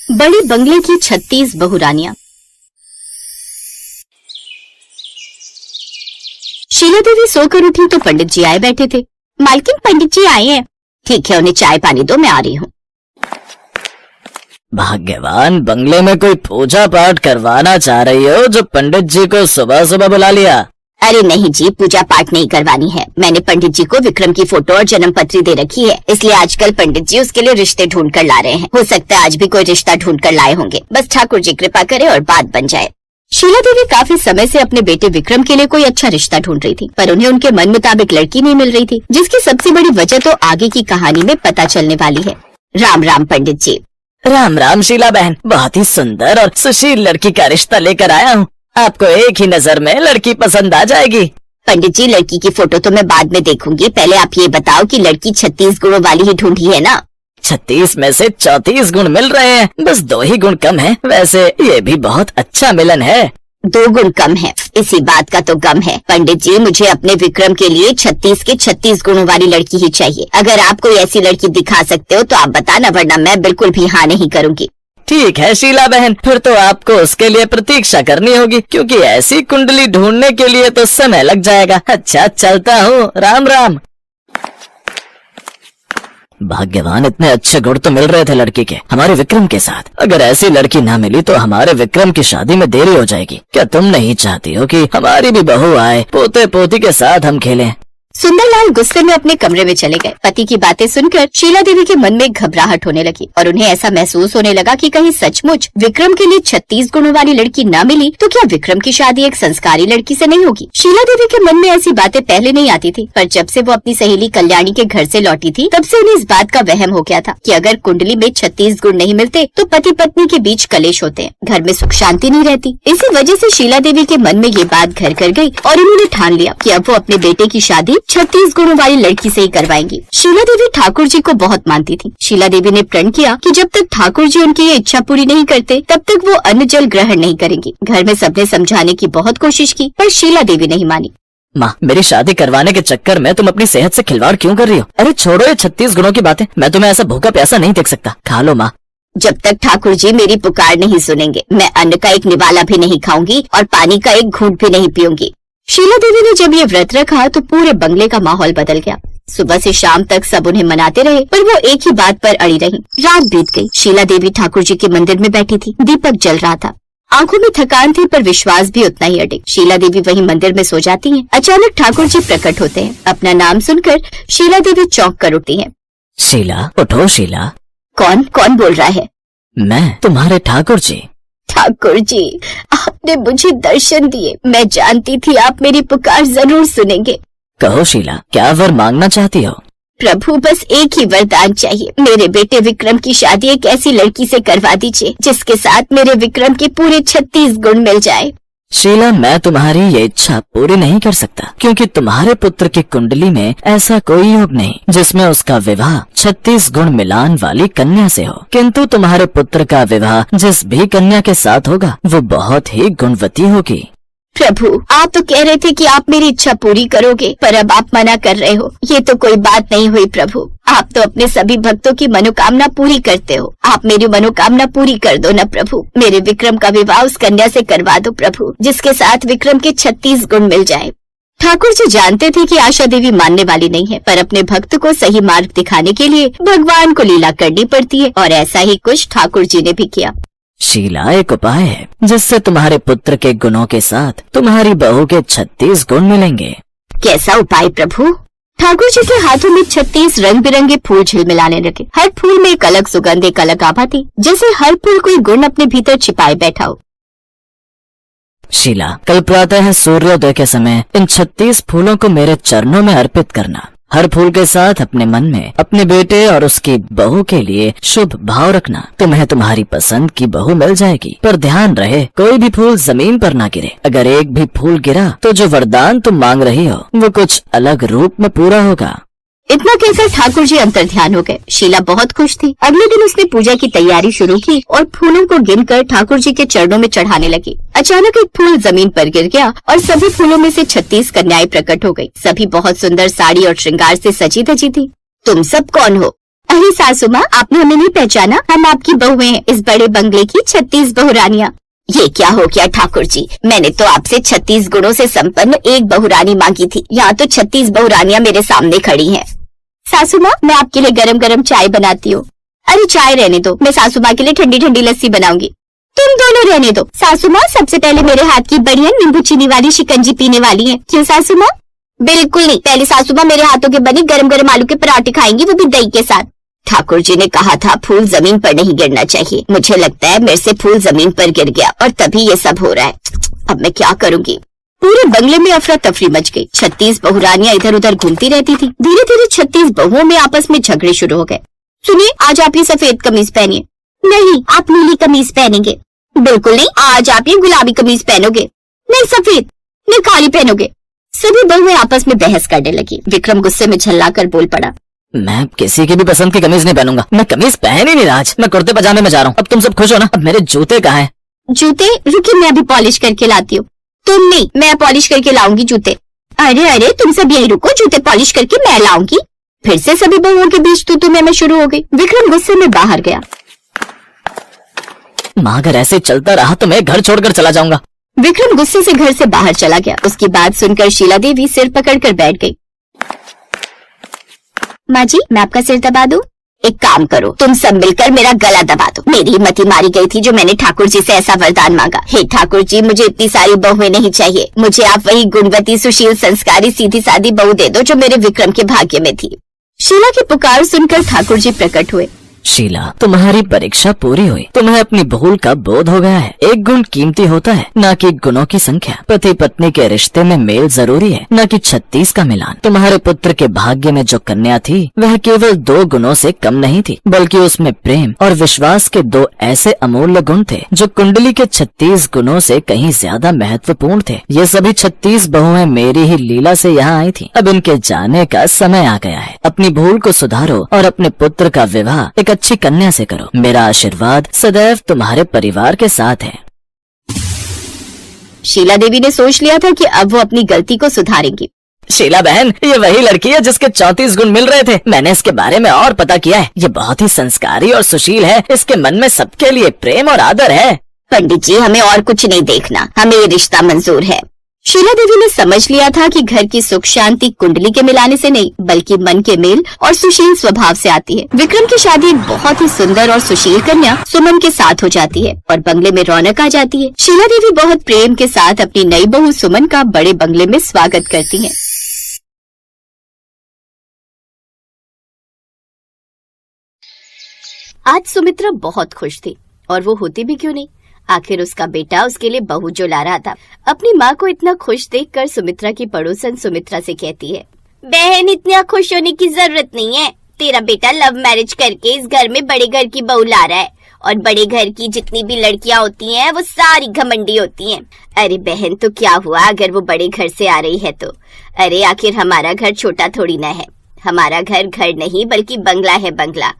बड़े बंगले की 36 बहुरानियां। शीला देवी सोकर उठी तो पंडित जी आए बैठे थे। मालकिन, पंडित जी आए हैं। ठीक है, उन्हें चाय पानी दो, मैं आ रही हूँ। भाग्यवान, बंगले में कोई पूजा पाठ करवाना चाह रही हो जो पंडित जी को सुबह सुबह बुला लिया। अरे नहीं जी, पूजा पाठ नहीं करवानी है। मैंने पंडित जी को विक्रम की फोटो और जन्म पत्री दे रखी है, इसलिए आजकल पंडित जी उसके लिए रिश्ते ढूंढ कर ला रहे हैं। हो सकता है आज भी कोई रिश्ता ढूंढ कर लाए होंगे। बस ठाकुर जी कृपा करे और बात बन जाए। शीला देवी काफी समय से अपने बेटे विक्रम के लिए कोई अच्छा रिश्ता ढूंढ रही थी, पर उन्हें उनके मन मुताबिक लड़की नहीं मिल रही थी, जिसकी सबसे बड़ी वजह तो आगे की कहानी में पता चलने वाली है। राम राम पंडित जी। राम राम शीला बहन, बहुत ही सुंदर और सुशील लड़की का रिश्ता लेकर आया हूँ। आपको एक ही नजर में लड़की पसंद आ जाएगी। पंडित जी, लड़की की फोटो तो मैं बाद में देखूंगी, पहले आप ये बताओ कि लड़की 36 गुणों वाली ही ढूंढी है ना? 36 में से 34 गुण मिल रहे हैं, बस 2 ही गुण कम है। वैसे ये भी बहुत अच्छा मिलन है। 2 गुण कम है, इसी बात का तो गम है। पंडित जी, मुझे अपने विक्रम के लिए 36 के 36 गुणों वाली लड़की ही चाहिए। अगर आप कोई ऐसी लड़की दिखा सकते हो तो आप बताना, वरना मैं बिल्कुल भी हाँ नहीं करूँगी। ठीक है शीला बहन, फिर तो आपको उसके लिए प्रतीक्षा करनी होगी, क्योंकि ऐसी कुंडली ढूंढने के लिए तो समय लग जाएगा। अच्छा, चलता हूँ, राम राम। भाग्यवान, इतने अच्छे गुण तो मिल रहे थे लड़की के हमारे विक्रम के साथ। अगर ऐसी लड़की ना मिली तो हमारे विक्रम की शादी में देरी हो जाएगी। क्या तुम नहीं चाहती हो कि हमारी भी बहू आए, पोते पोती के साथ हम खेलें? सुंदरलाल गुस्से में अपने कमरे में चले गए। पति की बातें सुनकर शीला देवी के मन में घबराहट होने लगी और उन्हें ऐसा महसूस होने लगा कि कहीं सचमुच विक्रम के लिए 36 गुणों वाली लड़की न मिली तो क्या विक्रम की शादी एक संस्कारी लड़की से नहीं होगी? शीला देवी के मन में ऐसी बातें पहले नहीं आती थी, पर जब से वो अपनी सहेली कल्याणी के घर से लौटी थी तब से उन्हें इस बात का वहम हो गया था कि अगर कुंडली में 36 गुण नहीं मिलते तो पति पत्नी के बीच कलेश होते हैं, घर में सुख शांति नहीं रहती। इसी वजह से शीला देवी के मन में ये बात घर कर गई और उन्होंने ठान लिया कि अब वो अपने बेटे की शादी 36 गुणों वाली लड़की से ही करवाएंगी। शीला देवी ठाकुर जी को बहुत मानती थी। शीला देवी ने प्रण किया कि जब तक ठाकुर जी उनकी ये इच्छा पूरी नहीं करते तब तक वो अन्न जल ग्रहण नहीं करेंगी। घर में सबने समझाने की बहुत कोशिश की, पर शीला देवी नहीं मानी। माँ, मेरी शादी करवाने के चक्कर में तुम अपनी सेहत से खिलवाड़ क्यों कर रही हो? अरे छोड़ो ये 36 गुणों की बातें, मैं तुम्हें ऐसा भूखा प्यासा नहीं देख सकता। खा लो माँ। जब तक ठाकुर जी मेरी पुकार नहीं सुनेंगे मैं अन्न का एक निवाला भी नहीं खाऊंगी और पानी का एक घूंट भी नहीं पीऊंगी। शीला देवी ने जब ये व्रत रखा तो पूरे बंगले का माहौल बदल गया। सुबह से शाम तक सब उन्हें मनाते रहे, पर वो एक ही बात पर अड़ी रही। रात बीत गई। शीला देवी ठाकुर जी के मंदिर में बैठी थी। दीपक जल रहा था। आंखों में थकान थी, पर विश्वास भी उतना ही अडिग। शीला देवी वहीं मंदिर में सो जाती हैं। अचानक ठाकुर जी प्रकट होते हैं। अपना नाम सुनकर शीला देवी चौंक कर उठती हैं। शीला, उठो शीला। कौन कौन बोल रहा है? मैं, तुम्हारे ठाकुर जी। ठाकुर जी, आपने मुझे दर्शन दिए। मैं जानती थी आप मेरी पुकार जरूर सुनेंगे। कहो शीला, क्या वर मांगना चाहती हो? प्रभु, बस एक ही वरदान चाहिए। मेरे बेटे विक्रम की शादी एक ऐसी लड़की से करवा दीजिए जिसके साथ मेरे विक्रम के पूरे 36 गुण मिल जाए। शीला, मैं तुम्हारी ये इच्छा पूरी नहीं कर सकता, क्योंकि तुम्हारे पुत्र की कुंडली में ऐसा कोई योग नहीं जिसमें उसका विवाह 36 गुण मिलान वाली कन्या से हो। किंतु तुम्हारे पुत्र का विवाह जिस भी कन्या के साथ होगा वो बहुत ही गुणवती होगी। प्रभु, आप तो कह रहे थे कि आप मेरी इच्छा पूरी करोगे, पर अब आप मना कर रहे हो। ये तो कोई बात नहीं हुई प्रभु। आप तो अपने सभी भक्तों की मनोकामना पूरी करते हो। आप मेरी मनोकामना पूरी कर दो न प्रभु। मेरे विक्रम का विवाह उस कन्या से करवा दो प्रभु जिसके साथ विक्रम के 36 गुण मिल जाए। ठाकुर जी जानते थे कि आशा देवी मानने वाली नहीं है, पर अपने भक्त को सही मार्ग दिखाने के लिए भगवान को लीला करनी पड़ती है, और ऐसा ही कुछ ठाकुर जी ने भी किया। शीला, एक उपाय है जिससे तुम्हारे पुत्र के गुणों के साथ तुम्हारी बहू के 36 गुण मिलेंगे। कैसा उपाय प्रभु? ठाकुर जी के हाथों में 36 रंग बिरंगे फूल झिलमिलाने लगे। हर फूल में एक अलग सुगंध, एक अलग आभा थी, जैसे हर फूल कोई गुण अपने भीतर छिपाए बैठा हो। शीला, कल प्रातः सूर्योदय के समय इन 36 फूलों को मेरे चरणों में अर्पित करना। हर फूल के साथ अपने मन में अपने बेटे और उसकी बहू के लिए शुभ भाव रखना। तुम्हें तुम्हारी पसंद की बहू मिल जाएगी, पर ध्यान रहे कोई भी फूल जमीन पर ना गिरे। अगर एक भी फूल गिरा तो जो वरदान तुम मांग रही हो वो कुछ अलग रूप में पूरा होगा। इतना कहकर ठाकुर जी अंतर्ध्यान हो गए। शीला बहुत खुश थी। अगले दिन उसने पूजा की तैयारी शुरू की और फूलों को गिनकर ठाकुर जी के चरणों में चढ़ाने लगी। अचानक एक फूल जमीन पर गिर गया और सभी फूलों में से 36 कन्याएं प्रकट हो गई। सभी बहुत सुंदर साड़ी और श्रृंगार से सजी धजी थी। तुम सब कौन हो? अरे सासू माँ, आपने हमें नहीं पहचाना? हम आपकी बहुएं हैं, इस बड़े बंगले की 36 बहुरानियाँ। ये क्या हो गया ठाकुर जी? मैंने तो आपसे 36 गुणों से संपन्न एक बहुरानी मांगी थी, यहाँ तो 36 बहुरानियाँ मेरे सामने खड़ी हैं। सासू माँ, मैं आपके लिए गरम गरम चाय बनाती हूँ। अरे चाय रहने दो, मैं सासू माँ के लिए ठंडी ठंडी लस्सी बनाऊंगी। तुम दोनों रहने दो। सासू माँ, सबसे पहले मेरे हाथ की बढ़िया नींबू चीनी वाली शिकंजी पीने वाली है। क्यों सासू माँ? बिल्कुल नहीं, पहले सासू माँ मेरे हाथों के बने गरम गरम आलू के पराठे खाएंगी, वो भी दही के साथ। ठाकुर जी ने कहा था फूल जमीन पर नहीं गिरना चाहिए। मुझे लगता है मेरे से फूल जमीन पर गिर गया और तभी ये सब हो रहा है। अब मैं क्या करूंगी? पूरे बंगले में अफरा तफरी मच गई। 36 बहुरानियां इधर उधर घूमती रहती थी। धीरे धीरे 36 बहुओं में आपस में झगड़े शुरू हो गए। सुनिए, आज आप ये सफेद कमीज पहनिए। नहीं, आप नीली कमीज पहनेंगे। बिल्कुल नहीं, आज आप ये गुलाबी कमीज पहनोगे। नहीं सफेद, नहीं काली पहनोगे। सभी बहुएं आपस में बहस करने लगी। विक्रम गुस्से में झल्लाकर बोल पड़ा, मैं किसी की भी पसंद की कमीज नहीं पहनूंगा। मैं कमीज पहन ही नहीं रहा आज। मैं कुर्ते पजामे में जा रहा हूँ। अब तुम सब खुश हो ना? अब मेरे जूते कहाँ हैं? जूते? रुकिए, मैं अभी पॉलिश करके लाती हूँ। तुम नहीं, मैं पॉलिश करके लाऊंगी जूते। अरे अरे, तुम सब यही रुको, जूते पॉलिश करके मैं लाऊंगी। फिर से सभी बहुओं के बीच तू में शुरू हो गई। विक्रम गुस्से में बाहर गया। माँ, अगर ऐसे चलता रहा तो मैं घर छोड़कर चला जाऊंगा। विक्रम गुस्से से घर से बाहर चला गया। उसकी बात सुनकर शीला देवी सिर पकड़कर बैठ गई। माँ जी, मैं आपका सिर दबा दूं? एक काम करो, तुम सब मिलकर मेरा गला दबा दो। मेरी मति मारी गई थी जो मैंने ठाकुर जी से ऐसा वरदान मांगा। हे ठाकुर जी, मुझे इतनी सारी बहुएं नहीं चाहिए। मुझे आप वही गुणवती, सुशील, संस्कारी, सीधी सादी बहू दे दो जो मेरे विक्रम के भाग्य में थी। शीला की पुकार सुनकर ठाकुर जी प्रकट हुए। शीला, तुम्हारी परीक्षा पूरी हुई। तुम्हें अपनी भूल का बोध हो गया है। एक गुण कीमती होता है, न कि गुणों की संख्या। पति पत्नी के रिश्ते में मेल जरूरी है, न कि 36 का मिलान। तुम्हारे पुत्र के भाग्य में जो कन्या थी वह केवल 2 गुणों से कम नहीं थी, बल्कि उसमें प्रेम और विश्वास के 2 ऐसे अमूल्य गुण थे जो कुंडली के 36 गुणों से कहीं ज्यादा महत्वपूर्ण थे। ये सभी 36 बहुएं मेरी ही लीला से यहाँ आई थी। अब इनके जाने का समय आ गया है। अपनी भूल को सुधारो और अपने पुत्र का विवाह एक अच्छी कन्या से करो। मेरा आशीर्वाद सदैव तुम्हारे परिवार के साथ है। शीला देवी ने सोच लिया था कि अब वो अपनी गलती को सुधारेंगी। शीला बहन, ये वही लड़की है जिसके 34 गुण मिल रहे थे। मैंने इसके बारे में और पता किया है। ये बहुत ही संस्कारी और सुशील है। इसके मन में सबके लिए प्रेम और आदर है। पंडित जी, हमें और कुछ नहीं देखना, हमें ये रिश्ता मंजूर है। शीला देवी ने समझ लिया था कि घर की सुख शांति कुंडली के मिलाने से नहीं, बल्कि मन के मेल और सुशील स्वभाव से आती है। विक्रम की शादी एक बहुत ही सुंदर और सुशील कन्या सुमन के साथ हो जाती है और बंगले में रौनक आ जाती है। शीला देवी बहुत प्रेम के साथ अपनी नई बहू सुमन का बड़े बंगले में स्वागत करती है। आज सुमित्रा बहुत खुश थी, और वो होती भी क्यों नहीं। आखिर उसका बेटा उसके लिए बहू जो ला रहा था। अपनी माँ को इतना खुश देखकर सुमित्रा की पड़ोसन सुमित्रा से कहती है, बहन, इतना खुश होने की जरूरत नहीं है। तेरा बेटा लव मैरिज करके इस घर में बड़े घर की बहू ला रहा है, और बड़े घर की जितनी भी लड़कियाँ होती हैं वो सारी घमंडी होती हैं। अरे बहन, तो क्या हुआ अगर वो बड़े घर से आ रही है तो? अरे आखिर हमारा घर छोटा थोड़ी ना है। हमारा घर घर नहीं बल्कि बंगला है, बंगला।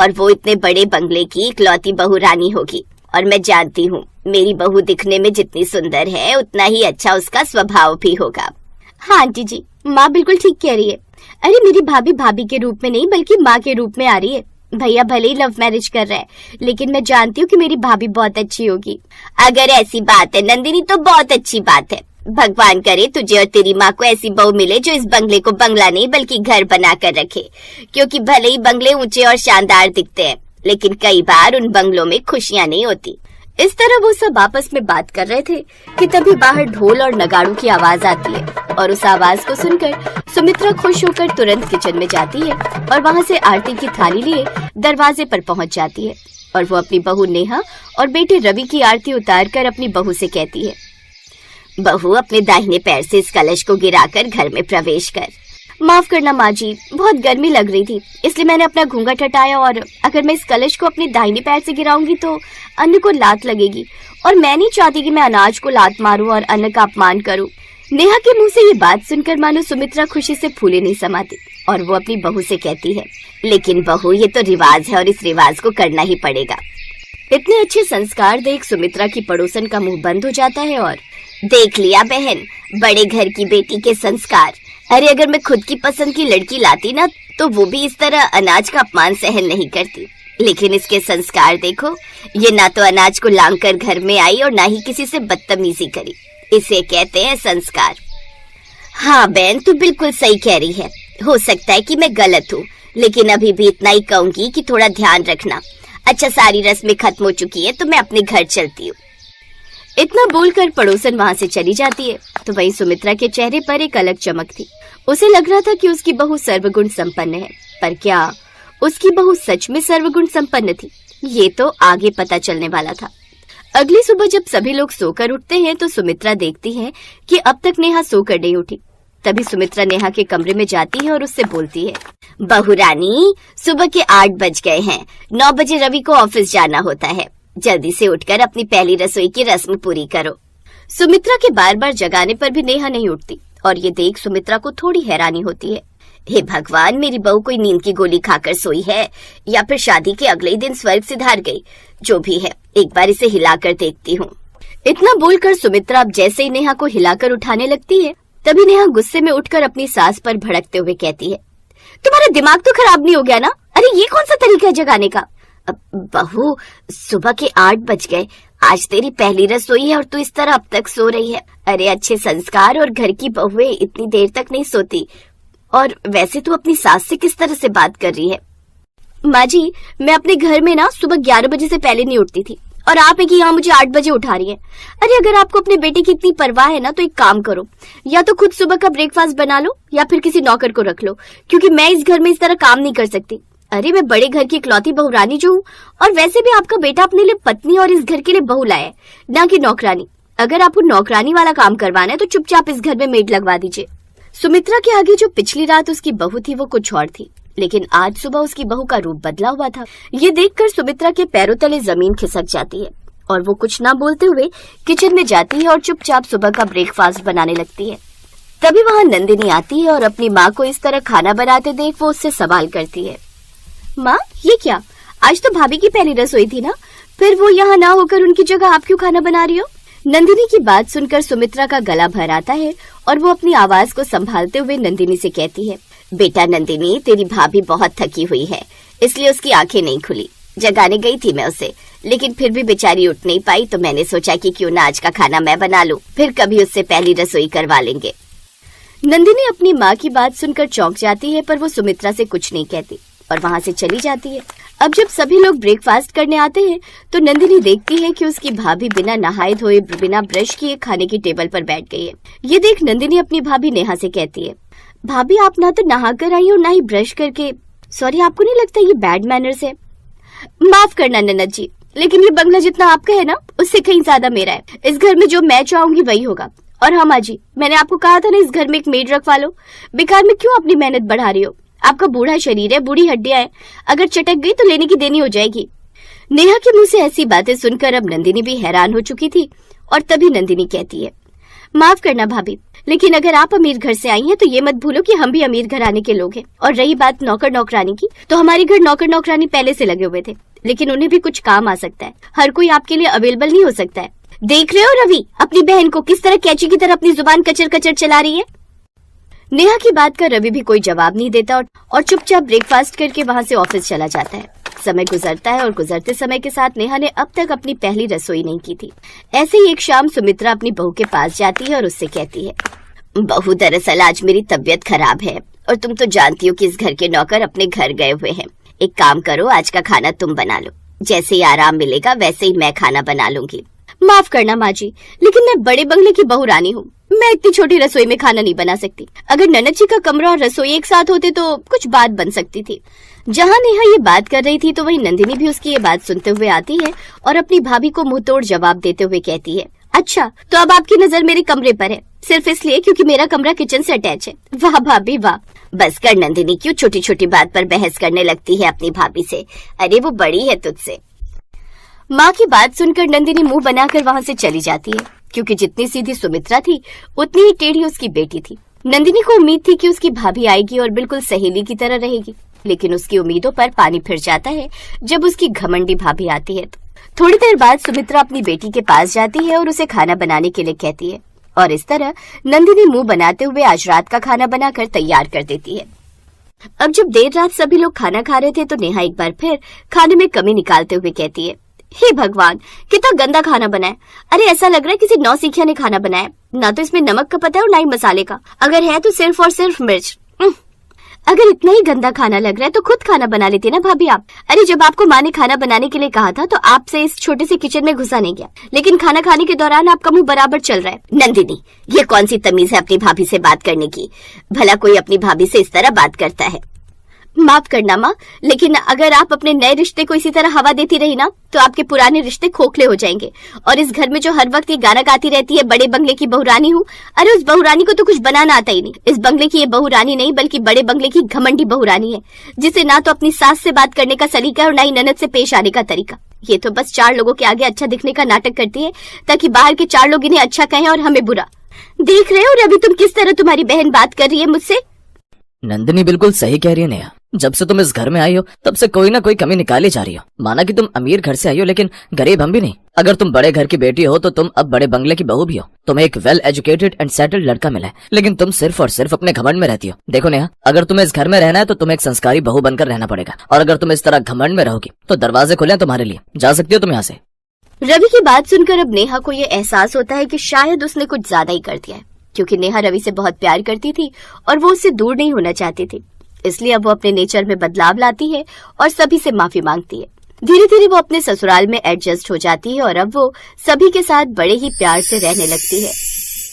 और वो इतने बड़े बंगले की इकलौती बहू रानी होगी। और मैं जानती हूँ, मेरी बहू दिखने में जितनी सुंदर है उतना ही अच्छा उसका स्वभाव भी होगा। हाँ आंटी जी, माँ बिल्कुल ठीक कह रही है। अरे मेरी भाभी भाभी के रूप में नहीं बल्कि माँ के रूप में आ रही है। भैया भले ही लव मैरिज कर रहा है, लेकिन मैं जानती हूँ कि मेरी भाभी बहुत अच्छी होगी। अगर ऐसी बात है नंदिनी तो बहुत अच्छी बात है। भगवान करे तुझे और तेरी माँ को ऐसी बहू मिले जो इस बंगले को बंगला नहीं बल्कि घर बना कर रखे। क्योंकि भले ही बंगले ऊंचे और शानदार दिखते हैं, लेकिन कई बार उन बंगलों में खुशियाँ नहीं होती। इस तरह वो सब आपस में बात कर रहे थे कि तभी बाहर ढोल और नगाड़ों की आवाज आती है, और उस आवाज को सुनकर सुमित्रा खुश होकर तुरंत किचन में जाती है और वहाँ से आरती की थाली लिए दरवाजे पर पहुँच जाती है। और वो अपनी बहू नेहा और बेटे रवि की आरती उतारकर अपनी बहू से कहती है, बहू, अपने दाहिने पैर से इस कलश को गिराकर घर में प्रवेश कर। माफ करना माँ जी, बहुत गर्मी लग रही थी इसलिए मैंने अपना घूंघट हटाया, और अगर मैं इस कलश को अपने दाहिने पैर से गिराऊंगी तो अन्न को लात लगेगी, और मैं नहीं चाहती कि मैं अनाज को लात मारूं और अन्न का अपमान करूं। नेहा के मुंह से ये बात सुनकर मानो सुमित्रा खुशी से फूले नहीं समाती, और वो अपनी बहू से कहती है, लेकिन बहू, ये तो रिवाज है और इस रिवाज को करना ही पड़ेगा। इतने अच्छे संस्कार देख सुमित्रा की पड़ोसन का मुंह बंद हो जाता है। और देख लिया बहन, बड़े घर की बेटी के संस्कार। अरे अगर मैं खुद की पसंद की लड़की लाती ना तो वो भी इस तरह अनाज का अपमान सहन नहीं करती। लेकिन इसके संस्कार देखो, ये ना तो अनाज को लांग कर घर में आई और ना ही किसी से बदतमीजी करी। इसे कहते हैं संस्कार। हाँ बहन, तू बिल्कुल सही कह रही है। हो सकता है कि मैं गलत हूँ, लेकिन अभी भी इतना ही कहूंगी कि थोड़ा ध्यान रखना। अच्छा, सारी रस्में खत्म हो चुकी है तो मैं अपने घर चलती हूँ। इतना बोलकर पड़ोसन वहाँ से चली जाती है। तो वहीं सुमित्रा के चेहरे पर एक अलग चमक थी। उसे लग रहा था कि उसकी बहू सर्वगुण संपन्न है, पर क्या उसकी बहू सच में सर्वगुण संपन्न थी? ये तो आगे पता चलने वाला था। अगली सुबह जब सभी लोग सोकर उठते हैं तो सुमित्रा देखती है कि अब तक नेहा सोकर नहीं उठी। तभी सुमित्रा नेहा के कमरे में जाती है और उससे बोलती है, बहू रानी, सुबह के 8 बज गए हैं। 9 बजे रवि को ऑफिस जाना होता है। जल्दी से उठकर अपनी पहली रसोई की रस्म पूरी करो। सुमित्रा के बार बार जगाने पर भी नेहा नहीं उठती और ये देख सुमित्रा को थोड़ी हैरानी होती है। हे भगवान, मेरी बहू कोई नींद की गोली खाकर सोई है या फिर शादी के अगले ही दिन स्वर्ग सिधार गई। जो भी है, एक बार इसे हिलाकर देखती हूँ। इतना बोलकर सुमित्रा अब जैसे ही नेहा को हिलाकर उठाने लगती है, तभी नेहा गुस्से में उठकर अपनी सास पर भड़कते हुए कहती है, तुम्हारा दिमाग तो खराब नहीं हो गया ना? अरे ये कौन सा तरीका है जगाने का? बहू, सुबह के 8 बज गए। आज तेरी पहली रसोई है और तू इस तरह अब तक सो रही है। अरे अच्छे संस्कार और घर की बहुएं इतनी देर तक नहीं सोती। और वैसे तू अपनी सास से किस तरह से बात कर रही है? माँ जी, मैं अपने घर में ना सुबह 11 बजे से पहले नहीं उठती थी और आप है कि यहाँ मुझे 8 बजे उठा रही है। अरे अगर आपको अपने बेटे की इतनी परवाह है ना तो एक काम करो, या तो खुद सुबह का ब्रेकफास्ट बना लो या फिर किसी नौकर को रख लो, क्योंकि मैं इस घर में इस तरह काम नहीं कर सकती। अरे मैं बड़े घर की इकलौती बहुरानी जो हूँ, और वैसे भी आपका बेटा अपने लिए पत्नी और इस घर के लिए बहू लाया है, ना कि नौकरानी। अगर आपको नौकरानी वाला काम करवाना है तो चुपचाप इस घर में मेड लगवा दीजिए। सुमित्रा के आगे जो पिछली रात उसकी बहू थी वो कुछ और थी, लेकिन आज सुबह उसकी बहू का रूप बदला हुआ था। ये देखकर सुमित्रा के पैरों तले जमीन खिसक जाती है और वो कुछ ना बोलते हुए किचन में जाती है और चुपचाप सुबह का ब्रेकफास्ट बनाने लगती है। तभी वहाँ नंदिनी आती है और अपनी माँ को इस तरह खाना बनाते देख वो उससे सवाल करती है, माँ ये क्या? आज तो भाभी की पहली रसोई थी ना, फिर वो यहाँ ना होकर उनकी जगह आप क्यों खाना बना रही हो? नंदिनी की बात सुनकर सुमित्रा का गला भर आता है और वो अपनी आवाज को संभालते हुए नंदिनी से कहती है, बेटा नंदिनी, तेरी भाभी बहुत थकी हुई है, इसलिए उसकी आंखें नहीं खुली। जगाने गई थी मैं उसे, लेकिन फिर भी बेचारी उठ नहीं पाई, तो मैंने सोचा कि क्यों ना आज का खाना मैं बना लूं, फिर कभी उससे पहली रसोई करवा लेंगे। नंदिनी अपनी माँ की बात सुनकर चौंक जाती है, पर वो सुमित्रा से कुछ नहीं कहती और वहाँ से चली जाती है। अब जब सभी लोग ब्रेकफास्ट करने आते हैं तो नंदिनी देखती है कि उसकी भाभी बिना नहाए धोए, बिना ब्रश किए खाने की टेबल पर बैठ गई है। ये देख नंदिनी अपनी भाभी नेहा से कहती है, भाभी आप ना तो नहा कर आई और ना ही ब्रश करके। सॉरी, आपको नहीं लगता ये बैड मैनर्स है? माफ करना ननद जी, लेकिन ये बंगला जितना आपका है ना, उससे कहीं ज्यादा मेरा है। इस घर में जो मैं चाहूंगी वही होगा। और हाँ माँ जी, मैंने आपको कहा था ना इस घर में एक मेड रखवा लो। बेकार में क्यों अपनी मेहनत बढ़ा रही हो? आपका बूढ़ा शरीर है, बूढ़ी हड्डियां हैं, अगर चटक गई तो लेने की देनी हो जाएगी। नेहा के मुंह से ऐसी बातें सुनकर अब नंदिनी भी हैरान हो चुकी थी और तभी नंदिनी कहती है, माफ करना भाभी, लेकिन अगर आप अमीर घर से आई हैं तो ये मत भूलो कि हम भी अमीर घराने के लोग हैं। और रही बात नौकर नौकरानी की, तो हमारे घर नौकर नौकरानी पहले से लगे हुए थे, लेकिन उन्हें भी कुछ काम आ सकता है। हर कोई आपके लिए अवेलेबल नहीं हो सकता है। देख रहे हो रवि अपनी बहन को किस तरह कैची की तरह अपनी जुबान कचर कचर चला रही है। नेहा की बात का रवि भी कोई जवाब नहीं देता और चुपचाप ब्रेकफास्ट करके वहाँ से ऑफिस चला जाता है। समय गुजरता है और गुजरते समय के साथ नेहा ने अब तक अपनी पहली रसोई नहीं की थी। ऐसे ही एक शाम सुमित्रा अपनी बहू के पास जाती है और उससे कहती है, बहू दरअसल आज मेरी तबीयत खराब है और तुम तो जानती हो कि इस घर के नौकर अपने घर गए हुए हैं। एक काम करो, आज का खाना तुम बना लो, जैसे ही आराम मिलेगा वैसे ही मैं खाना बना लूंगी। माफ करना माँ जी, लेकिन मैं बड़े बंगले की बहू रानी हूँ, मैं इतनी छोटी रसोई में खाना नहीं बना सकती। अगर ननद जी का कमरा और रसोई एक साथ होते तो कुछ बात बन सकती थी। जहाँ नेहा ये बात कर रही थी तो वहीं नंदिनी भी उसकी ये बात सुनते हुए आती है और अपनी भाभी को मुंहतोड़ जवाब देते हुए कहती है, अच्छा तो अब आपकी नजर मेरे कमरे पर है, सिर्फ इसलिए क्योंकि मेरा कमरा किचन से अटैच है। वाह भाभी वाह। बस कर नंदिनी, क्यों छोटी छोटी बात पर बहस करने लगती है अपनी भाभी से? अरे वो बड़ी है तुझसे। माँ की बात सुनकर नंदिनी मुंह बनाकर वहाँ से चली जाती है, क्योंकि जितनी सीधी सुमित्रा थी उतनी ही टेढ़ी उसकी बेटी थी। नंदिनी को उम्मीद थी कि उसकी भाभी आएगी और बिल्कुल सहेली की तरह रहेगी, लेकिन उसकी उम्मीदों पर पानी फिर जाता है जब उसकी घमंडी भाभी आती है। थोड़ी देर बाद सुमित्रा अपनी बेटी के पास जाती है और उसे खाना बनाने के लिए कहती है और इस तरह नंदिनी मुंह बनाते हुए आज रात का खाना बनाकर तैयार कर देती है। अब जब देर रात सभी लोग खाना खा रहे थे तो नेहा एक बार फिर खाने में कमी निकालते हुए कहती है, हे भगवान, कितना गंदा खाना बना है। अरे ऐसा लग रहा है किसी नौसिखिया ने खाना बनाया। ना तो इसमें नमक का पता है और ना ही मसाले का, अगर है तो सिर्फ और सिर्फ मिर्च। अगर इतना ही गंदा खाना लग रहा है तो खुद खाना बना लेती ना भाभी आप। अरे जब आपको माँ ने खाना बनाने के लिए कहा था तो आपसे इस छोटे से किचन में घुसा नहीं गया, लेकिन खाना खाने के दौरान आपका मुंह बराबर चल रहा है। नंदिनी, ये कौन सी तमीज है अपनी भाभी से बात करने की? भला कोई अपनी भाभी से इस तरह बात करता है? माफ करना माँ, लेकिन अगर आप अपने नए रिश्ते को इसी तरह हवा देती रही ना तो आपके पुराने रिश्ते खोखले हो जाएंगे। और इस घर में जो हर वक्त ये गाना गाती रहती है, बड़े बंगले की बहुरानी हूँ, अरे उस बहुरानी को तो कुछ बनाना आता ही नहीं। इस बंगले की ये बहुरानी नहीं बल्कि बड़े बंगले की घमंडी बहुरानी है, जिसे ना तो अपनी सास से बात करने का सलीका और ना ही ननद से पेश आने का तरीका। ये तो बस 4 लोगों के आगे अच्छा दिखने का नाटक करती है ताकि बाहर के 4 लोग इन्हें अच्छा कहें और हमें बुरा। देख रहे हो रवि, तुम किस तरह तुम्हारी बहन बात कर रही है मुझसे। नंदिनी बिल्कुल सही कह रही है नेहा। जब से तुम इस घर में आई हो तब से कोई ना कोई कमी निकाली जा रही हो। माना कि तुम अमीर घर से आई हो, लेकिन गरीब हम भी नहीं। अगर तुम बड़े घर की बेटी हो तो तुम अब बड़े बंगले की बहू भी हो। तुम्हें एक वेल एजुकेटेड एंड सेटल्ड लड़का मिला है, लेकिन तुम सिर्फ और सिर्फ अपने घमंड में रहती हो। देखो नेहा, अगर तुम्हें इस घर में रहना है तो तुम्हें एक संस्कारी बहू बनकर रहना पड़ेगा, और अगर तुम इस तरह घमंड में रहोगी तो दरवाजे खुले हैं तुम्हारे लिए। जा सकती हो तुम यहाँ से। रवि की बात सुनकर अब नेहा को ये एहसास होता है कि शायद उसने कुछ ज्यादा ही कर दिया है, क्योंकि नेहा रवि से बहुत प्यार करती थी और वो उससे दूर नहीं होना चाहती थी। इसलिए अब वो अपने नेचर में बदलाव लाती है और सभी से माफी मांगती है। धीरे धीरे वो अपने ससुराल में एडजस्ट हो जाती है और अब वो सभी के साथ बड़े ही प्यार से रहने लगती है।